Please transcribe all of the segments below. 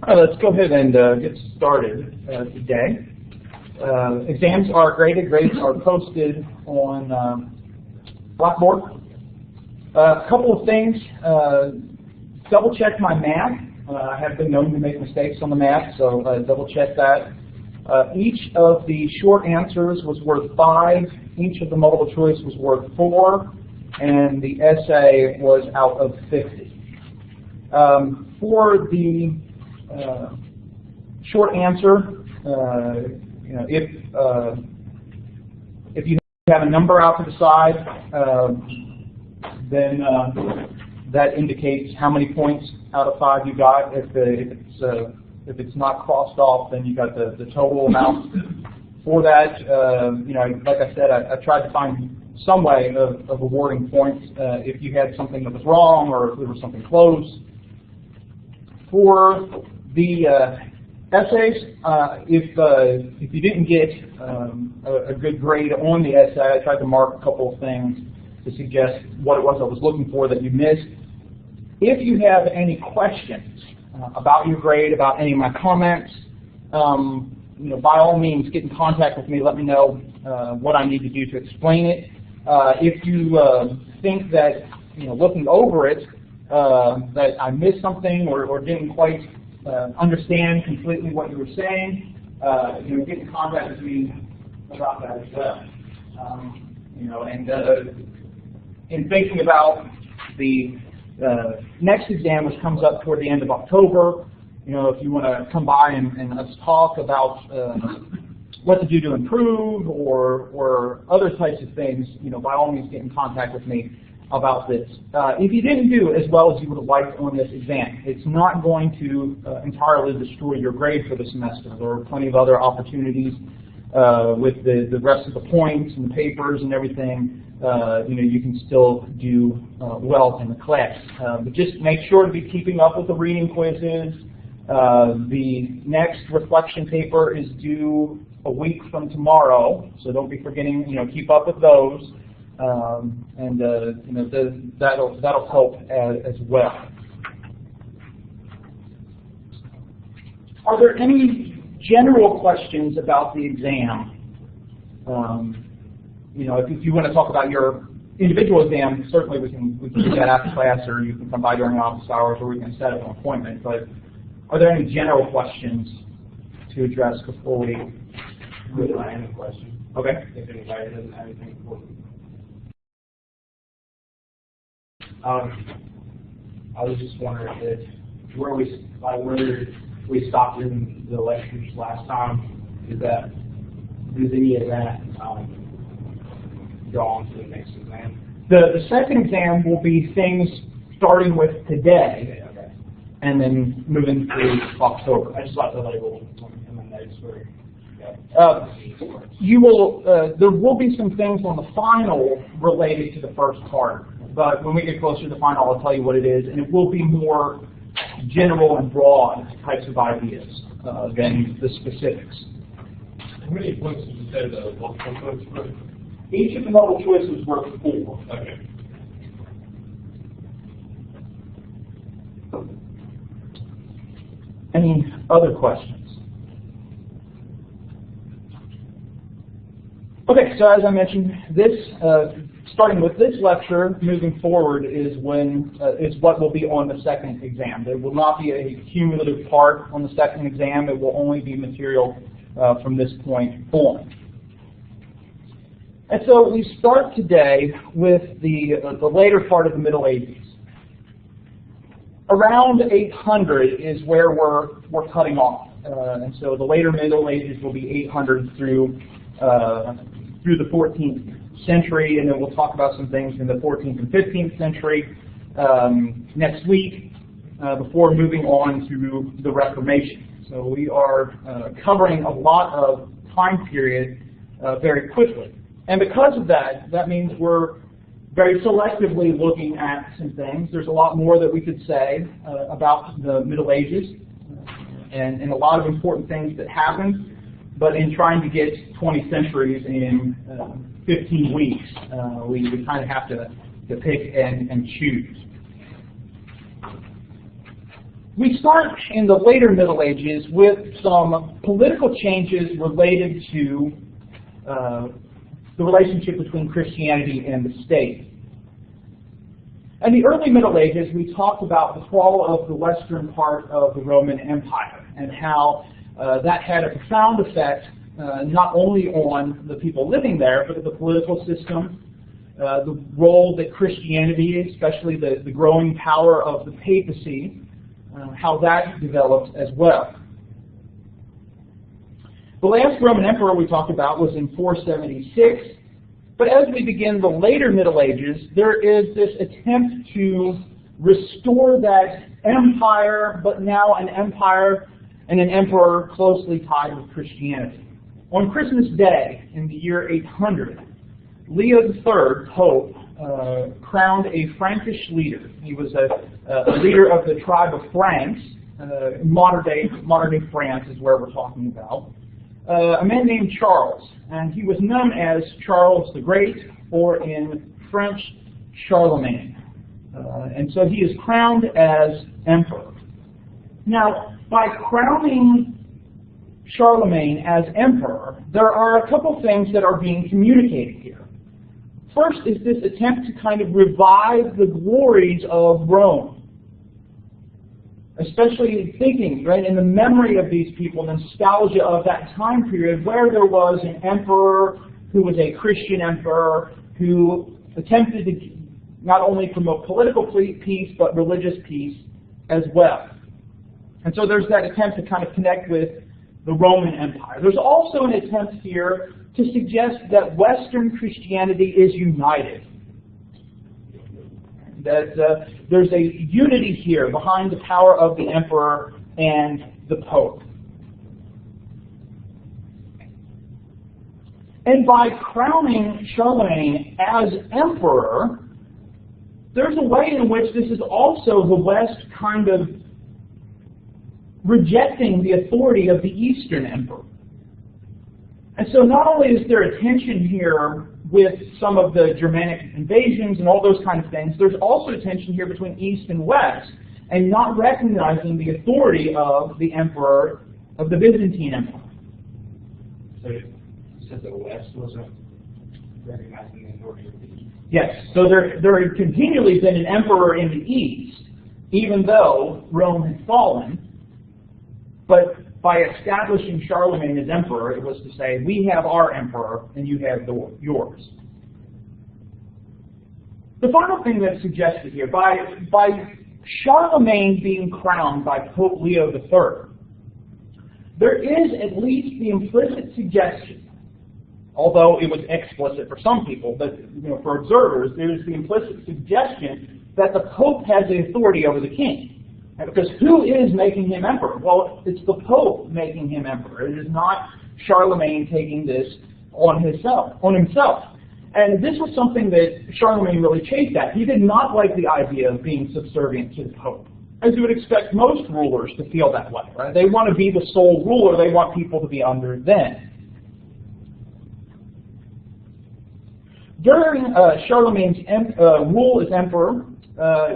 All right, let's go ahead and get started today. Exams are graded. Grades are posted on Blackboard. A couple of things. Double check my math. I have been known to make mistakes on the math, so double check that. Each of the short answers was worth 5. Each of the multiple choice was worth 4, and the essay was out of 50. For the short answer, if you have a number out to the side, then that indicates how many points out of 5 you got. If it's not crossed off, then you got the total amount for that. Like I said, I tried to find some way of awarding points if you had something that was wrong or if there was something close. For the essays, if you didn't get a good grade on the essay, I tried to mark a couple of things to suggest what it was I was looking for that you missed. If you have any questions about your grade, about any of my comments, by all means get in contact with me. Let me know what I need to do to explain it. If you think that, looking over it, that I missed something or didn't quite understand completely what you were saying, get in contact with me about that as well. In thinking about the next exam, which comes up toward the end of October, if you want to come by and let's talk about what to do to improve or other types of things, by all means get in contact with me about this. If you didn't do as well as you would have liked on this exam, it's not going to entirely destroy your grade for the semester. There are plenty of other opportunities with the rest of the points and the papers and everything. You can still do well in the class. But just make sure to be keeping up with the reading quizzes. The next reflection paper is due a week from tomorrow, so don't be forgetting. Keep up with those, that'll help as well. Are there any general questions about the exam? If you want to talk about your individual exam, certainly we can do that after class, or you can come by during office hours, or we can set up an appointment. But are there any general questions to address before we? I have a question. Okay. If anybody doesn't have anything for me. I was just wondering if where we stopped in the lectures last time, does any of that go on to the next exam? The second exam will be things starting with today, Okay. and then moving through October. I just like the label in the notes where. There will be some things on the final related to the first part, but when we get closer to the final, I'll tell you what it is, and it will be more general and broad types of ideas than the specifics. How many points did you say the multiple choice were? Each of the multiple choice was worth 4. Okay. Any other questions? Okay, so as I mentioned, this starting with this lecture, moving forward is what will be on the second exam. There will not be a cumulative part on the second exam. It will only be material from this point on. And so we start today with the later part of the Middle Ages. Around 800 is where we're cutting off, and so the later Middle Ages will be 800 through the 14th century, and then we'll talk about some things in the 14th and 15th century next week before moving on to the Reformation. So we are covering a lot of time period very quickly. And because of that, that means we're very selectively looking at some things. There's a lot more that we could say about the Middle Ages and a lot of important things that happened. But in trying to get 20 centuries in 15 weeks, we kind of have to pick and choose. We start in the later Middle Ages with some political changes related to the relationship between Christianity and the state. In the early Middle Ages, we talked about the fall of the western part of the Roman Empire and how that had a profound effect not only on the people living there, but the political system, the role that Christianity, especially the growing power of the papacy, how that developed as well. The last Roman emperor we talked about was in 476, but as we begin the later Middle Ages, there is this attempt to restore that empire, but now an empire and an emperor closely tied with Christianity. On Christmas Day, in the year 800, Leo III, Pope, crowned a Frankish leader. He was a leader of the tribe of Franks. Modern day France is where we're talking about. A man named Charles, and he was known as Charles the Great, or in French, Charlemagne. And so he is crowned as emperor. Now, by crowning Charlemagne as emperor, there are a couple things that are being communicated here. First is this attempt to kind of revive the glories of Rome, especially thinking, right, in the memory of these people, the nostalgia of that time period where there was an emperor who was a Christian emperor who attempted to not only promote political peace but religious peace as well. And so there's that attempt to kind of connect with the Roman Empire. There's also an attempt here to suggest that Western Christianity is united. That there's a unity here behind the power of the emperor and the pope. And by crowning Charlemagne as emperor, there's a way in which this is also the West kind of rejecting the authority of the Eastern emperor. And so not only is there a tension here with some of the Germanic invasions and all those kind of things, there's also a tension here between East and West, and not recognizing the authority of the emperor of the Byzantine Empire. So you said the West wasn't recognizing the authority of the East? Yes, so there had continually been an emperor in the East, even though Rome had fallen. But by establishing Charlemagne as emperor, it was to say, we have our emperor and you have yours. The final thing that's suggested here, by Charlemagne being crowned by Pope Leo III, there is at least the implicit suggestion, although it was explicit for some people, but for observers, there is the implicit suggestion that the Pope has the authority over the king. Because who is making him emperor? Well, it's the Pope making him emperor. It is not Charlemagne taking this on himself. And this was something that Charlemagne really chafed at. He did not like the idea of being subservient to the Pope. As you would expect most rulers to feel that way, right? They want to be the sole ruler. They want people to be under them. During Charlemagne's rule as emperor,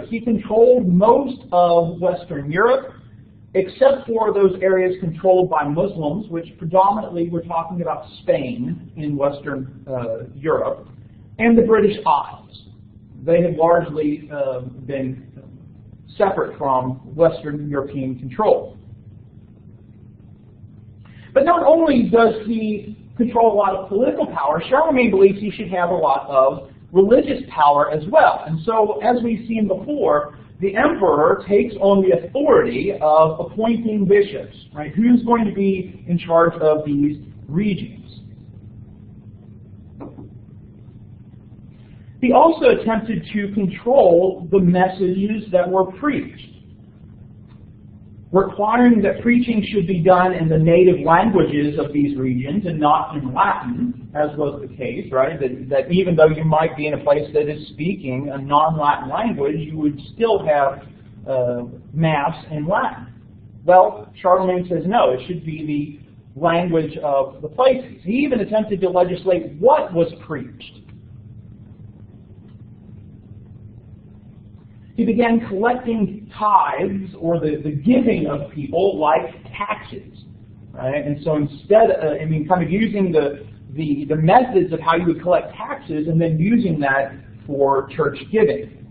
he controlled most of Western Europe, except for those areas controlled by Muslims, which predominantly we're talking about Spain in Western Europe, and the British Isles. They had largely been separate from Western European control. But not only does he control a lot of political power, Charlemagne believes he should have a lot of religious power as well. And so, as we've seen before, the emperor takes on the authority of appointing bishops, right? Who's going to be in charge of these regions? He also attempted to control the messages that were preached, requiring that preaching should be done in the native languages of these regions and not in Latin, as was the case, right? That even though you might be in a place that is speaking a non-Latin language, you would still have Mass in Latin. Well, Charlemagne says no, it should be the language of the places. He even attempted to legislate what was preached. he began collecting tithes, or the giving of people, like taxes. Right? And so instead, kind of using the methods of how you would collect taxes and then using that for church giving.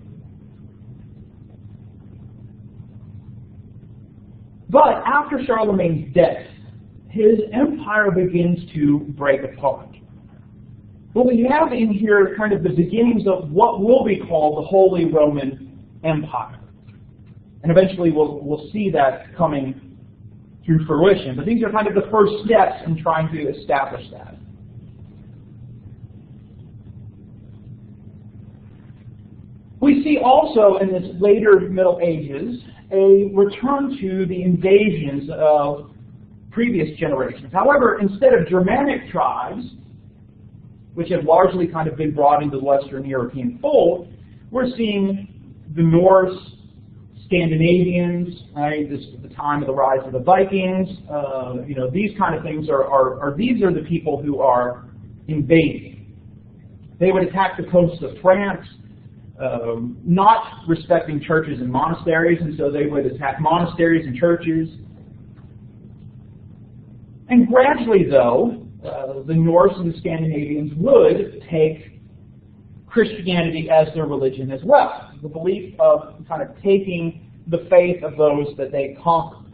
But after Charlemagne's death, his empire begins to break apart. But we have in here kind of the beginnings of what will be called the Holy Roman Empire. And eventually we'll see that coming to fruition. But these are kind of the first steps in trying to establish that. We see also in this later Middle Ages a return to the invasions of previous generations. However, instead of Germanic tribes, which have largely kind of been brought into the Western European fold, we're seeing the Norse Scandinavians, right? This is the time of the rise of the Vikings. These kind of things these are the people who are invading. They would attack the coasts of France, not respecting churches and monasteries, and so they would attack monasteries and churches. And gradually, though, the Norse and the Scandinavians would take Christianity as their religion as well. The belief of kind of taking the faith of those that they conquered.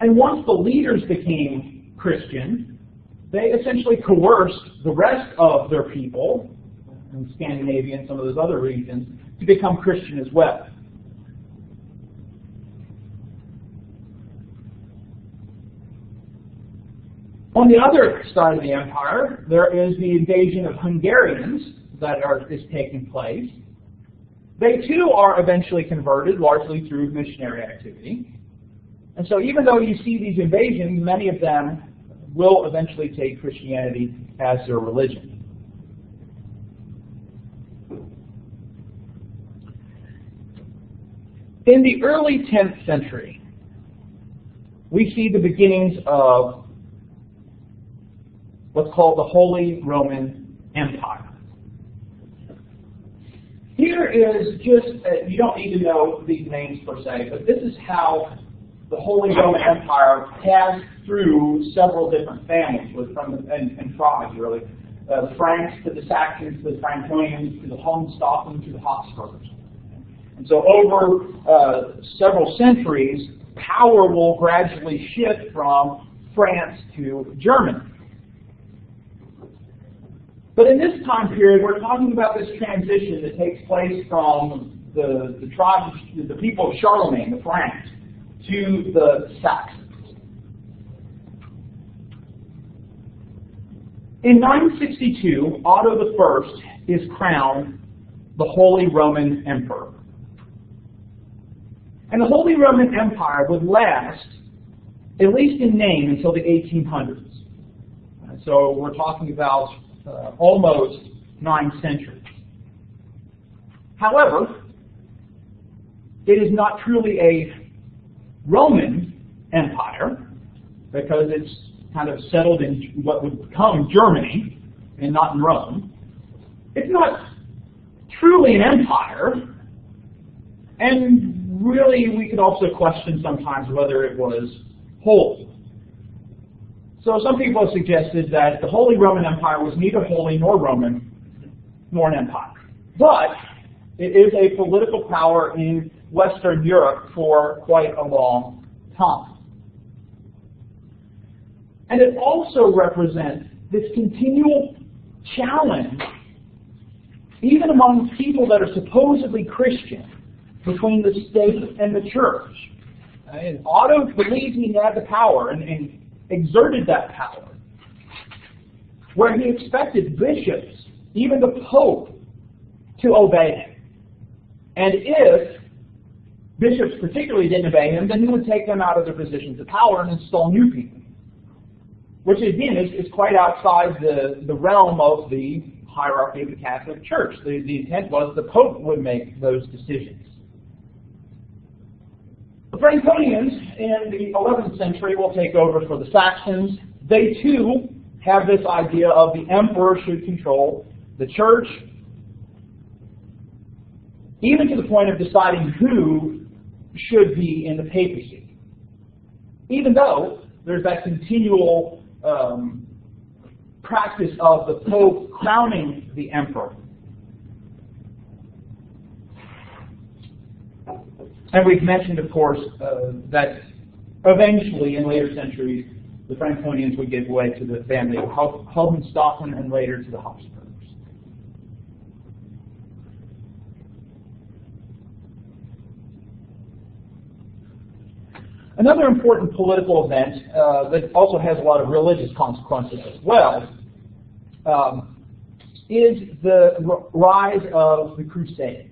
And once the leaders became Christian, they essentially coerced the rest of their people, in Scandinavia and some of those other regions, to become Christian as well. On the other side of the empire, there is the invasion of Hungarians that is taking place. They too are eventually converted, largely through missionary activity. And so even though you see these invasions, many of them will eventually take Christianity as their religion. In the early 10th century, we see the beginnings of what's called the Holy Roman Empire. Here is just, you don't need to know these names per se, but this is how the Holy Roman Empire passed through several different families and tribes, really. The Franks to the Saxons to the Franconians to the Hohenstaufen to the Habsburgs. And so over several centuries, power will gradually shift from France to Germany. But in this time period, we're talking about this transition that takes place from the tribes, the people of Charlemagne, the Franks, to the Saxons. In 962, Otto I is crowned the Holy Roman Emperor. And the Holy Roman Empire would last, at least in name, until the 1800s. So we're talking about almost 9 centuries. However, it is not truly a Roman Empire, because it's kind of settled in what would become Germany and not in Rome. It's not truly an empire, and really we could also question sometimes whether it was holy. So some people have suggested that the Holy Roman Empire was neither holy nor Roman, nor an empire. But it is a political power in Western Europe for quite a long time. And it also represents this continual challenge, even among people that are supposedly Christian, between the state and the church. And Otto believed he had the power and exerted that power, where he expected bishops, even the Pope, to obey him. And if bishops particularly didn't obey him, then he would take them out of their positions of power and install new people. Which again is quite outside the realm of the hierarchy of the Catholic Church. The intent was the Pope would make those decisions. The Franconians in the 11th century will take over for the Saxons. They too have this idea of the emperor should control the church. even to the point of deciding who should be in the papacy, even though there's that continual practice of the Pope crowning the emperor. And we've mentioned, of course, that eventually, in later centuries, the Franconians would give way to the family of Hohenstaufen and later to the Habsburgs. Another important political event that also has a lot of religious consequences as well is the rise of the Crusades.